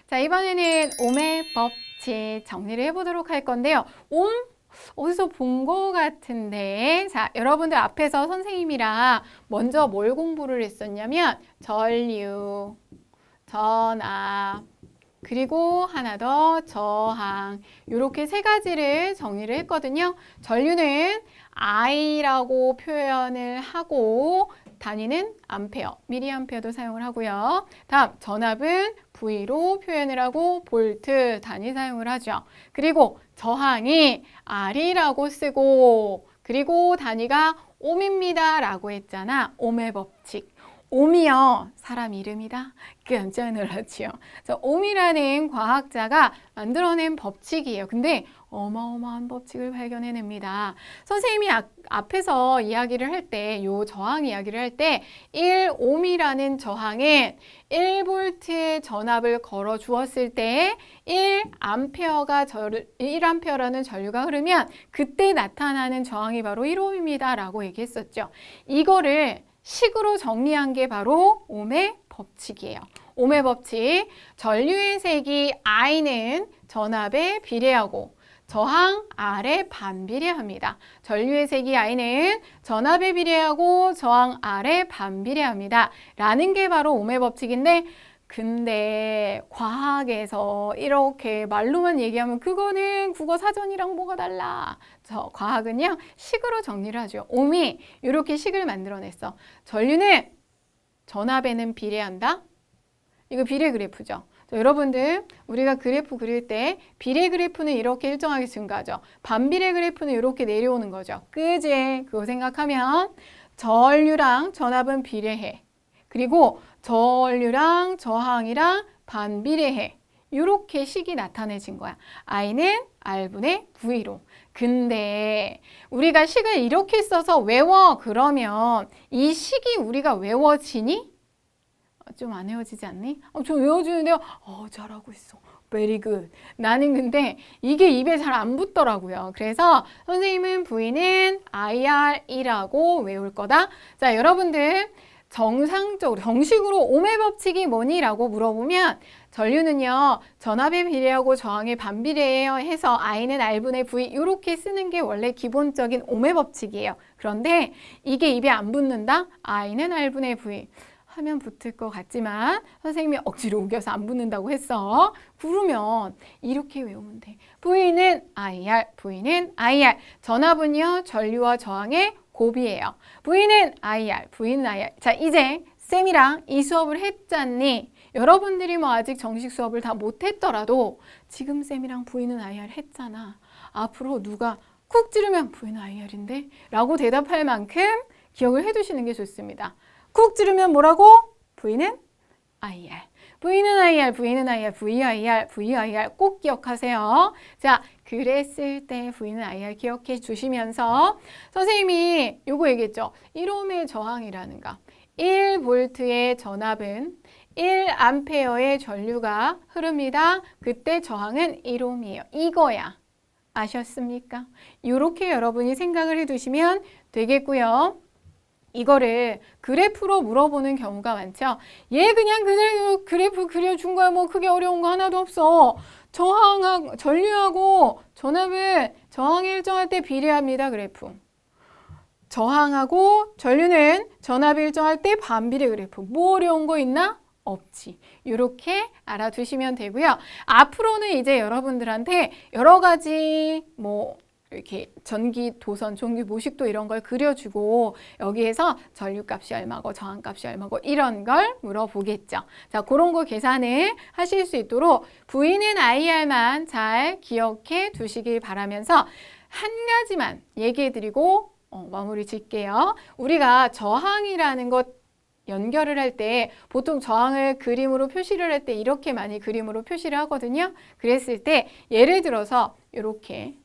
자, 이번에는 옴의 법칙 정리를 해보도록 할 건데요. 옴? 어디서 본 것 같은데. 자, 여러분들 앞에서 선생님이랑 먼저 뭘 공부를 했었냐면 전류, 전압, 그리고 하나 더 저항, 이렇게 세 가지를 정리를 했거든요. 전류는 I라고 표현을 하고 단위는 암페어, 미리암페어도 사용을 하고요. 다음 전압은 V로 표현을 하고 볼트 단위 사용을 하죠. 그리고 저항이 R이라고 쓰고 그리고 단위가 옴입니다 라고 했잖아. 옴의 법칙. 옴이요, 사람 이름이다? 깜짝 놀랐지요. 옴이라는 과학자가 만들어낸 법칙이에요. 근데 어마어마한 법칙을 발견해냅니다. 선생님이 앞에서 이야기를 할 때, 요 저항 이야기를 할 때 1옴이라는 저항은 1볼트의 전압을 걸어 주었을 때 1암페어라는 전류가 흐르면 그때 나타나는 저항이 바로 1옴입니다 라고 얘기했었죠. 이거를 식으로 정리한 게 바로 옴의 법칙이에요. 옴의 법칙, 전류의 색이 I는 전압에 비례하고 저항 R에 반비례합니다. 전류의 색이 I는 전압에 비례하고 저항 R에 반비례합니다. 라는 게 바로 옴의 법칙인데 근데 과학에서 이렇게 말로만 얘기하면 그거는 국어 사전이랑 뭐가 달라. 과학은요 식으로 정리를 하죠. 옴이 이렇게 식을 만들어냈어. 전류는 전압에는 비례한다. 이거 비례 그래프죠. 여러분들 우리가 그래프 그릴 때 비례 그래프는 이렇게 일정하게 증가하죠. 반비례 그래프는 이렇게 내려오는 거죠. 그지? 그거 생각하면 전류랑 전압은 비례해. 그리고 전류랑 저항이랑 반비례해. 이렇게 식이 나타내진 거야. I는 R분의 V로. 근데 우리가 식을 이렇게 써서 외워. 그러면 이 식이 우리가 외워지니? 좀 안 외워지지 않니? 좀 외워주는데요. 잘하고 있어. Very good. 나는 근데 이게 입에 잘 안 붙더라고요. 그래서 선생님은 V는 IR이라고 외울 거다. 자, 여러분들 정상적으로 정식으로 옴의 법칙이 뭐니라고 물어보면 전류는요 전압에 비례하고 저항에 반비례해요 해서 I는 R분의 V 이렇게 쓰는 게 원래 기본적인 옴의 법칙이에요. 그런데 이게 입에 안 붙는다? I는 R분의 V 하면 붙을 것 같지만 선생님이 억지로 우겨서 안 붙는다고 했어. 그러면 이렇게 외우면 돼. V는 IR, V는 IR. 전압은요 전류와 저항의 곱이에요. V는 IR, V는 IR. 자, 이제 쌤이랑 이 수업을 했잖니? 여러분들이 뭐 아직 정식 수업을 다 못했더라도 지금 쌤이랑 V는 IR 했잖아. 앞으로 누가 쿡 찌르면 V는 IR인데? 라고 대답할 만큼 기억을 해두시는 게 좋습니다. 쿡 찌르면 뭐라고? V는 IR. V는 IR, V는 IR, VIR, VIR 꼭 기억하세요. 자, 그랬을 때 V는 IR 기억해 주시면서 선생님이 요거 얘기했죠. 1옴의 저항이라는가. 1볼트의 전압은 1암페어의 전류가 흐릅니다. 그때 저항은 1옴이에요. 이거야. 아셨습니까? 이렇게 여러분이 생각을 해두시면 되겠고요. 이거를 그래프로 물어보는 경우가 많죠. 얘 그냥 그대로 그래프 그려준 거야. 뭐 크게 어려운 거 하나도 없어. 전류하고 전압은 저항이 일정할 때 비례합니다. 그래프. 저항하고 전류는 전압이 일정할 때 반비례 그래프. 뭐 어려운 거 있나? 없지. 이렇게 알아두시면 되고요. 앞으로는 이제 여러분들한테 여러 가지 뭐 이렇게 전기 도선, 전기 모식도 이런 걸 그려주고 여기에서 전류값이 얼마고 저항값이 얼마고 이런 걸 물어보겠죠. 자, 그런 거 계산을 하실 수 있도록 V는 IR만 잘 기억해 두시길 바라면서 한 가지만 얘기해드리고 마무리 짓게요. 우리가 저항이라는 것 연결을 할 때 보통 저항을 그림으로 표시를 할 때 이렇게 많이 그림으로 표시를 하거든요. 그랬을 때 예를 들어서 이렇게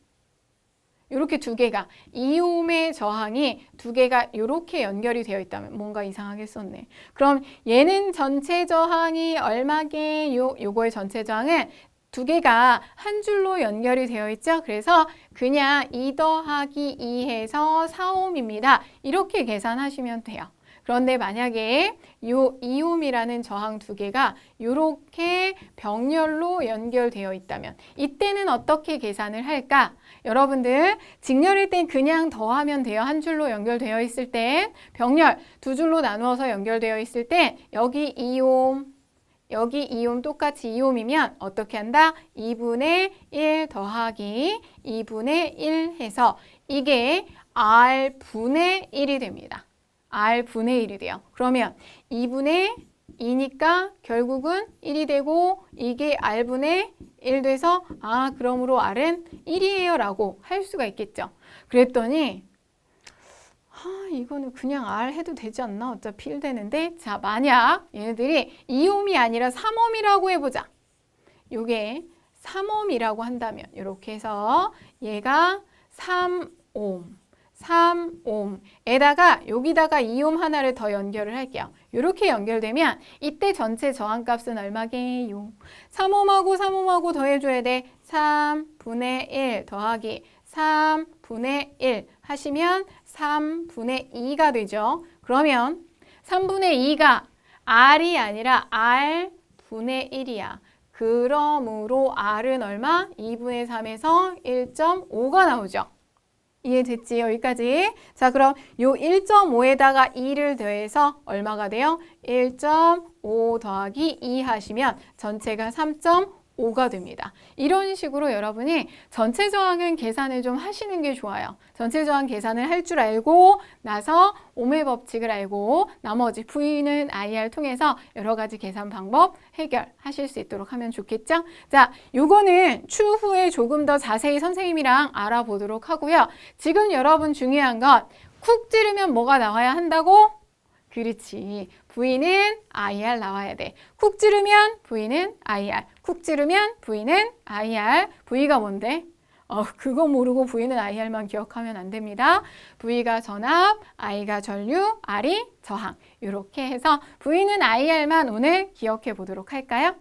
두 개가 2옴의 저항이 두 개가 이렇게 연결이 되어 있다면 뭔가 이상하게 썼네. 그럼 얘는 전체 저항이 얼마게? 요거의 전체 저항은 두 개가 한 줄로 연결이 되어 있죠. 그래서 그냥 2 더하기 2 해서 4옴입니다. 이렇게 계산하시면 돼요. 그런데 만약에 요 2옴이라는 저항 두 개가 이렇게 병렬로 연결되어 있다면 이때는 어떻게 계산을 할까? 여러분들 직렬일 땐 그냥 더하면 돼요. 한 줄로 연결되어 있을 땐 병렬 두 줄로 나누어서 연결되어 있을 땐 여기 2옴 여기 2옴 똑같이 2옴이면 어떻게 한다? 2분의 1 더하기 2분의 1 해서 이게 R분의 1이 됩니다. R분의 1이 돼요. 그러면 2분의 2니까 결국은 1이 되고 이게 R분의 1 돼서 그러므로 R은 1이에요 라고 할 수가 있겠죠. 그랬더니 이거는 그냥 R 해도 되지 않나? 어차피 1 되는데 자 만약 얘네들이 2옴이 아니라 3옴이라고 해보자. 요게 3옴이라고 한다면 이렇게 해서 얘가 3옴에다가 여기다가 2옴 하나를 더 연결을 할게요. 이렇게 연결되면 이때 전체 저항값은 얼마게요? 3옴하고 3옴하고 더해줘야 돼. 3분의 1 더하기 3분의 1 하시면 3분의 2가 되죠. 그러면 3분의 2가 R이 아니라 R분의 1이야. 그러므로 R은 얼마? 2분의 3에서 1.5가 나오죠. 이해됐지? 여기까지. 자, 그럼 요 1.5에다가 2를 더해서 얼마가 돼요? 1.5 더하기 2 하시면 전체가 3.5가 됩니다. 이런 식으로 여러분이 전체 저항은 계산을 좀 하시는 게 좋아요. 전체 저항 계산을 할 줄 알고 나서 옴의 법칙을 알고 나머지 V는 IR 통해서 여러 가지 계산 방법 해결하실 수 있도록 하면 좋겠죠? 자, 요거는 추후에 조금 더 자세히 선생님이랑 알아보도록 하고요. 지금 여러분 중요한 건 쿡 찌르면 뭐가 나와야 한다고? 그렇지. V는 IR 나와야 돼. 쿡 찌르면 V는 IR. 쿡 찌르면 V는 IR. V가 뭔데? 그거 모르고 V는 IR만 기억하면 안 됩니다. V가 전압, I가 전류, R이 저항. 이렇게 해서 V는 IR만 오늘 기억해 보도록 할까요?